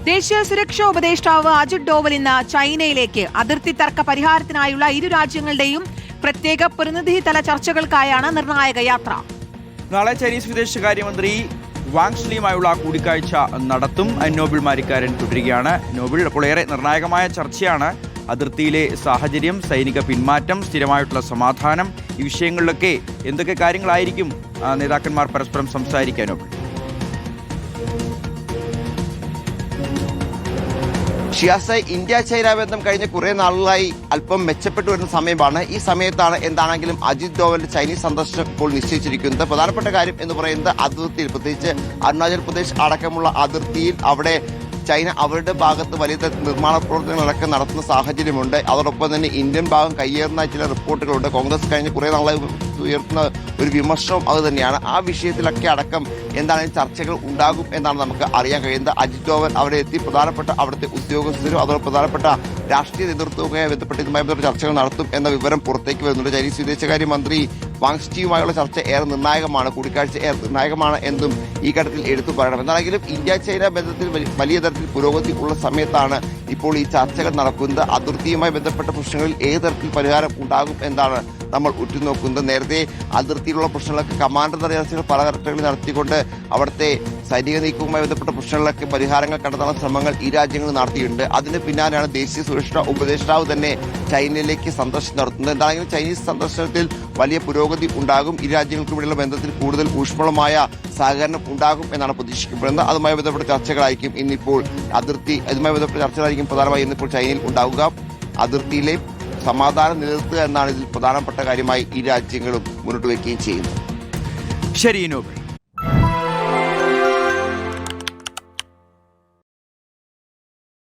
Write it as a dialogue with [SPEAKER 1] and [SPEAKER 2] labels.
[SPEAKER 1] ദേശീയ സുരക്ഷാ ഉപദേഷ്ടാവ് അജിത് ഡോവൽ ഇന്ന് ചൈനയിലേക്ക് അതിർത്തി തർക്ക പരിഹാരത്തിനായുള്ള ഇരു രാജ്യങ്ങളുടെയും പ്രത്യേക പ്രതിനിധിതല ചർച്ചകൾക്കായാണ് നിർണായക യാത്ര.
[SPEAKER 2] നാളെ ചൈനീസ് വിദേശകാര്യമന്ത്രി വാങ് ഷിയുമായുള്ള കൂടിക്കാഴ്ച നടത്തും. നോബിൾ മാരിക്കാരൻ തുടരുകയാണ്. നോബിൾ, അപ്പോൾ ഏറെ നിർണായകമായ ചർച്ചയാണ്. അതിർത്തിയിലെ സാഹചര്യം, സൈനിക പിന്മാറ്റം, സ്ഥിരമായിട്ടുള്ള സമാധാനം, ഈ വിഷയങ്ങളിലൊക്കെ എന്തൊക്കെ കാര്യങ്ങളായിരിക്കും നേതാക്കന്മാർ പരസ്പരം സംസാരിക്കാൻ? നോബിൾ,
[SPEAKER 3] ഷിയാസെ, ഇന്ത്യ ചൈന ബന്ധം കഴിഞ്ഞ കുറേ നാളുകളായി അല്പം മെച്ചപ്പെട്ടു വരുന്ന സമയമാണ്. ഈ സമയത്താണ് എന്താണെങ്കിലും അജിത് ഡോവലിന്റെ ചൈനീസ് സന്ദർശനം ഇപ്പോൾ നിശ്ചയിച്ചിരിക്കുന്നത്. പ്രധാനപ്പെട്ട കാര്യം എന്ന് പറയുന്നത് അതിർത്തിയിൽ, പ്രത്യേകിച്ച് അരുണാചൽ പ്രദേശ് അടക്കമുള്ള അതിർത്തിയിൽ അവിടെ ചൈന അവരുടെ ഭാഗത്ത് വലിയ നിർമ്മാണ പ്രവർത്തനങ്ങളൊക്കെ നടത്തുന്ന സാഹചര്യമുണ്ട്. അതോടൊപ്പം തന്നെ ഇന്ത്യൻ ഭാഗം കയ്യേറുന്ന ചില റിപ്പോർട്ടുകളുണ്ട്. കോൺഗ്രസ് കഴിഞ്ഞ കുറേ നാളായി ഉയർത്തുന്ന ഒരു വിമർശനം അത് തന്നെയാണ്. ആ വിഷയത്തിലൊക്കെ അടക്കം എന്താണ് ചർച്ചകൾ ഉണ്ടാകും എന്നാണ് നമുക്ക് അറിയാൻ കഴിയുന്നത്. അജിത് ഡോവൽ അവിടെ എത്തി പ്രധാനപ്പെട്ട അവിടുത്തെ ഉദ്യോഗസ്ഥരും അതോടെ പ്രധാനപ്പെട്ട രാഷ്ട്രീയ നേതൃത്വവുമായി ബന്ധപ്പെട്ട് ഇതുമായി ബന്ധപ്പെട്ട ചർച്ചകൾ നടത്തും എന്ന വിവരം പുറത്തേക്ക് വരുന്നുണ്ട്. ചൈനീസ് വിദേശകാര്യമന്ത്രി വാങ് ഷിയുമായുള്ള ചർച്ച ഏറെ നിർണായകമാണ്, കൂടിക്കാഴ്ച ഏറെ നിർണായകമാണ് എന്നും ഈ ഘട്ടത്തിൽ എടുത്തു പറയണം. എന്നാണെങ്കിലും ഇന്ത്യ ചൈന ബന്ധത്തിൽ വലിയ തരത്തിൽ പുരോഗതി ഉള്ള സമയത്താണ് ഇപ്പോൾ ഈ ചർച്ചകൾ നടക്കുന്നത്. അതിർത്തിയുമായി ബന്ധപ്പെട്ട പ്രശ്നങ്ങളിൽ ഏത് തരത്തിൽ പരിഹാരം ഉണ്ടാകും എന്നാണ് നമ്മൾ ഉറ്റുനോക്കുന്നത്. നേരത്തെ അതിർത്തിയിലുള്ള പ്രശ്നങ്ങളൊക്കെ കമാൻഡർ തല ചർച്ചകൾ പല ഘട്ടങ്ങളിൽ നടത്തിക്കൊണ്ട് അവിടുത്തെ സൈനിക നീക്കവുമായി ബന്ധപ്പെട്ട പ്രശ്നങ്ങളൊക്കെ പരിഹാരങ്ങൾ കണ്ടെത്താനുള്ള ശ്രമങ്ങൾ ഈ രാജ്യങ്ങൾ നടത്തിയിട്ടുണ്ട്. അതിന് പിന്നാലെയാണ് ദേശീയ സുരക്ഷാ ഉപദേഷ്ടാവ് തന്നെ ചൈനയിലേക്ക് സന്ദർശനം നടത്തുന്നത്. എന്താണെങ്കിലും ചൈനീസ് സന്ദർശനത്തിൽ വലിയ പുരോഗതി ഉണ്ടാകും. ഈ രാജ്യങ്ങൾക്കുമിടയിലുള്ള ബന്ധത്തിൽ കൂടുതൽ ഊഷ്മളമായ സഹകരണം ഉണ്ടാകും എന്നാണ് പ്രതീക്ഷിക്കപ്പെടുന്നത്. അതുമായി ബന്ധപ്പെട്ട ചർച്ചകളായിരിക്കും ഇന്നിപ്പോൾ അതുമായി ബന്ധപ്പെട്ട ചർച്ചകളായിരിക്കും പ്രധാനമായി ഇന്നിപ്പോൾ ചൈനയിൽ ഉണ്ടാവുക. അതിർത്തിയിലെ സമാധാനം നിലനിർത്തുക എന്നാണ് ഇതിൽ പ്രധാനപ്പെട്ട കാര്യമായി ഈ രാജ്യങ്ങളും മുന്നോട്ട് വയ്ക്കുകയും ചെയ്യുന്നത്.
[SPEAKER 2] ശരി നോബിൾ.